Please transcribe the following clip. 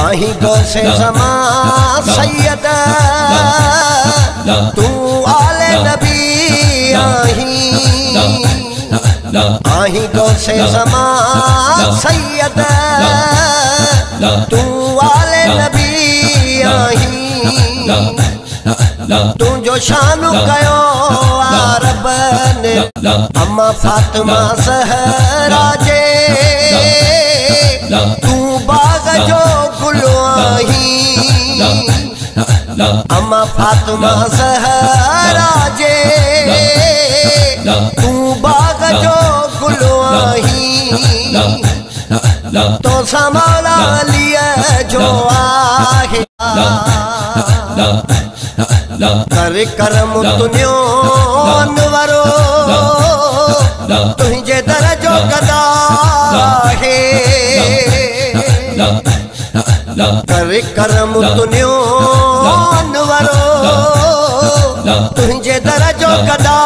आही गौसे ज़मा सैयद तू आले नबी आही गौसे ज़मा सैयद तू आले नबी तुझो शान कयो रब ने अम्मा फातिमा ज़हरा जे तू बाग जो गुल आही अम्मा फातिमा ज़हरा जे तू बाग जो गुल आही तो संभाला लिया जो आहे कर करम तुनियो अनवरो तुझे दरजो गदा है कर करम तुनियो अनवरो तुझे दरजो गदा